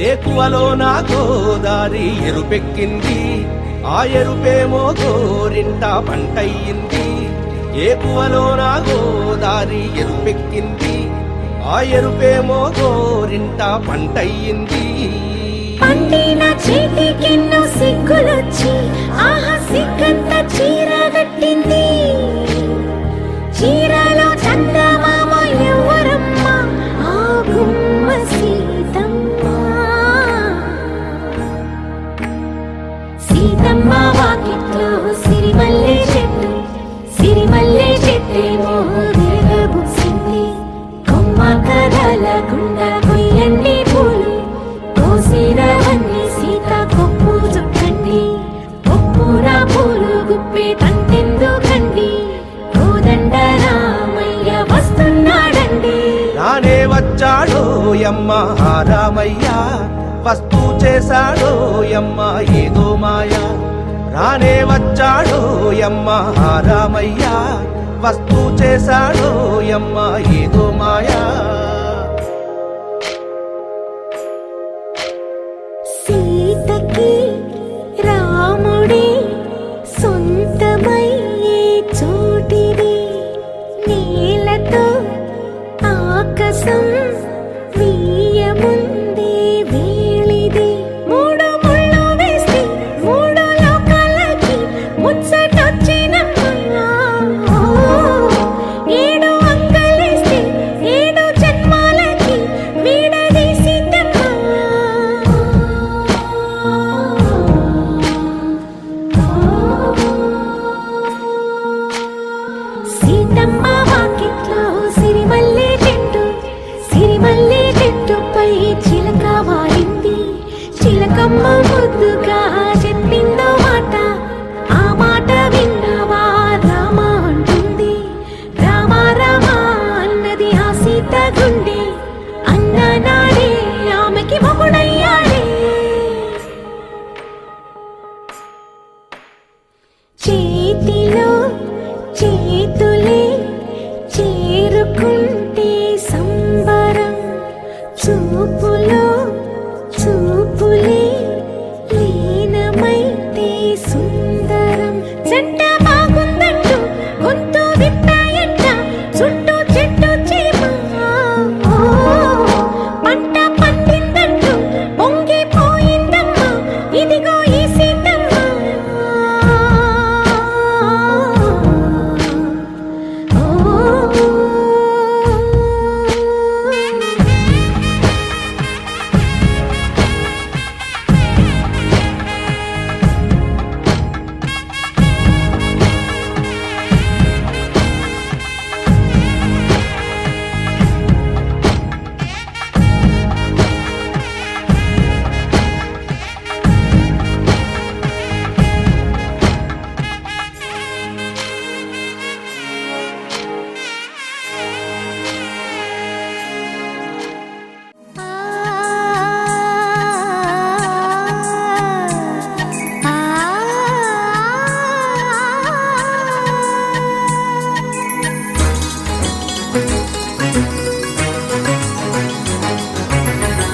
ఏకువలో నా గోదారి ఎరుపెక్కింది, ఆ ఎరుపేమో గోరింట పంటయ్యింది. ఏకువలో నా గోదారి ఎరుపెక్కింది, ఆ ఎరుపేమో గోరింట పంటయ్యింది. పండిన చేతికెన్నో సిగ్గులొచ్చి ఆహా సిగ్గంత చీర కట్టింది. చీరలో చందమామ ఎవరమ్మ, ఆ గుమ్మ సీతమ్మ. సీతమ్మ వాకిట్లో సిరిమల్లె చెట్టు, సిరిమల్లె చెట్టేమో విరగబూసింది. కొమ్మ కదలకుండా కొయ్యండి పూలు, కోసిరవన్నీ సీత కొప్పు చుట్టండి. కొప్పున పూలు గుప్పే తంతెందుకండి, కోదండ రామయ్య వస్తున్నాడండి. రానే వచ్చాడో యమ్మ రామయ్య, వస్తూ చేశాడో యమ్మ ఏదో మాయ. రానే వచ్చాడో యమ్మ రామయ్య, వస్తూ చేశాడో యమ్మ ఏదో మాయా. సీతకి రాముడే సొంతమయ్యే చోటిది, నేలతో ఆకాశం వీయముందే వేళిది. మూడు ముళ్ళు వేస్తే మూడు లోకాలకి ముచ్చటొచ్చినమ్మా. ఏడు అంగలేస్తే ఏడు జన్మాలకి వీడదీసిందమ్మా. సీతమ్మ వాకిట్లో సిరిమల్లె చెట్టు, సిరిమల్లె చెట్టుపై చిలక వాలింది. చిలకమ్మ ముద్దుగా చెప్పిందో మాట, ఆ మాట విన్నవా రామ అంటుంది. రామ రామ అన్నది ఆ సీత గుండె, అన్ననాడే ఆమెకి మొగుడయ్యాడే. చేతిలో చేతులే చేరుకుంటే సంబరం, చూపులో చూపులే లీనమైతే సుందరం. జంట బాగుందంటూ గొంతు విప్పాయంట చుట్టూ చెట్టు చీమ. పంట పండిందంటూ పొంగిపోయిందమ్మా, ఇదిగో ఈ సీతమ్మ.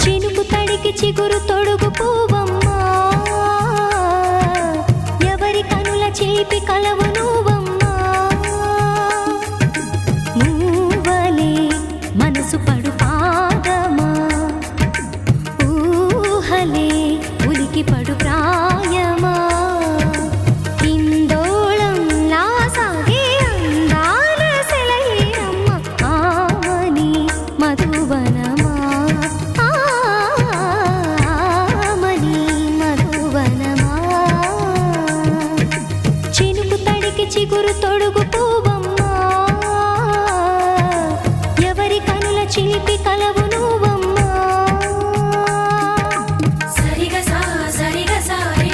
చినుకు తడికి చిగురు తొడుగు పువ్వమ్మా, ఎవరి కనుల చేపి కలవు నువ్వమ్మా. మూవలే మనసు పడు పాదమా, ఊహలే ఉలికి పడు ప్రాయమా. కిందోళంలా సాగే అందాల సెలయేరమ్మ, ఆమని మధువనమా. ఆమని మధువనమా. చినుకు తడికి చిగురు తొడుగు పువ్వమ్మా, ఎవరి కనుల చిలిపి కలవు నువ్వమ్మా. సరిగ సా సరిగ సారి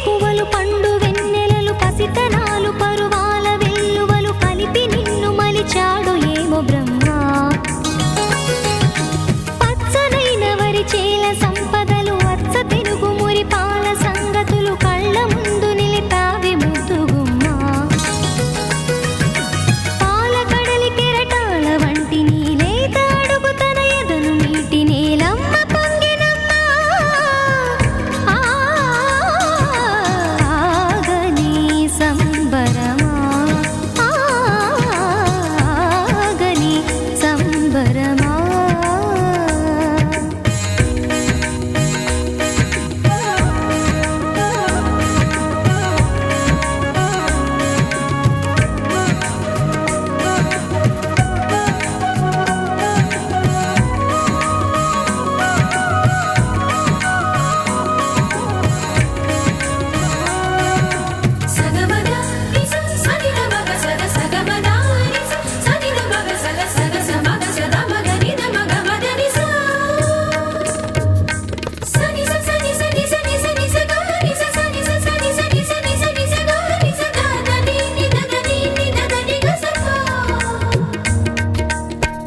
వేకువలు పండు వెన్నెలలు పసితనాలు పరువాల వెల్లువలు కలిపి నిన్ను మలిచాడు ఏమో బ్రహ్మ. పచ్చనైన వరి చేల సంపదలు అచ్చ తెలుగు మురి పాల సంగతులు కళ్ళ ముందు నిలిపావి ముద్దుగుమ్మ. పాల కడలి కెరటాల వంటి నీలేత అడుగు తన ఎదను మీటి నేలమ్మ పొంగినమ్మ. ఆగని సంబరమా, ఆగని సంబరమా.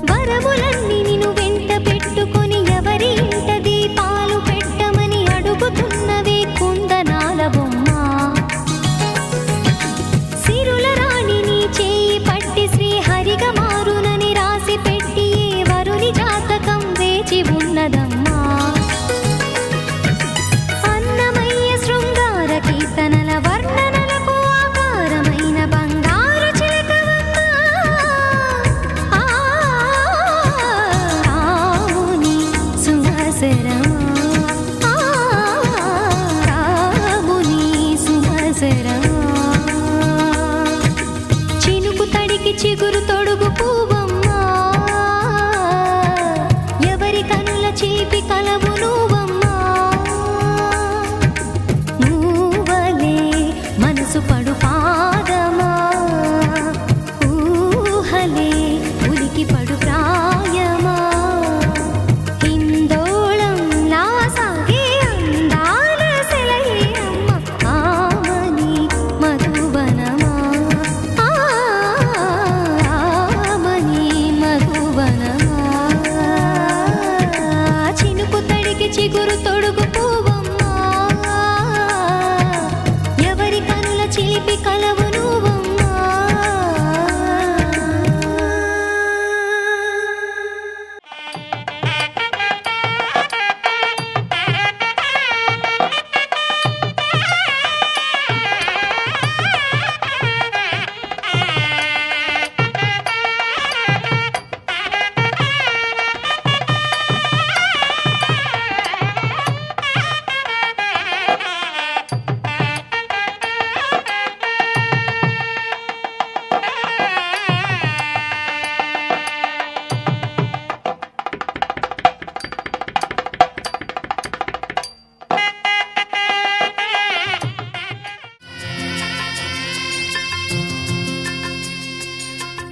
వరములన్నీ నిన్ను వెంట పెట్టుకొని ఎవరి ఇంట దీపాలు పెట్టమని అడుగుతున్నవే కుందనాల బొమ్మ. సిరుల రాణి నీ చేయి పట్టి శ్రీహరిగా మారునని రాసి పెట్టి ఏ వరుని జాతకం వేచి ఉన్నదమ్మా. అన్నమయ్య శృంగార కీర్తనల వర్ణనలకు ఆకారమైన బంగారు చిలకవమ్మ. రాముని సుమసరమా, రాముని సుమసరమా. చినుకు తడికి చిగురు తొడుగు పువ్వమ్మా. ఎవరి కనుల చిలిపి కలవు నువ్వమ్మా. నువ్వలే మనసు పడు పాదమా, ఊహలే ఉలికి పడు ప్రాయమా. హిందోళంలా సాగే అందాల సెలయేరమ్మ. ఆమని మధువనమా, ఆమని మధువనమా. చినుకు తడికి చిగురు తొడుగు పువ్వమ్మా. ఎవరి కనుల చిలిపి కలవు నువ్వమ్మా.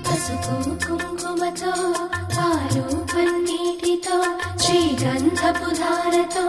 పసుపు కుంకుమతో పాలు పన్నీటితో శ్రీగంధపు ధారతో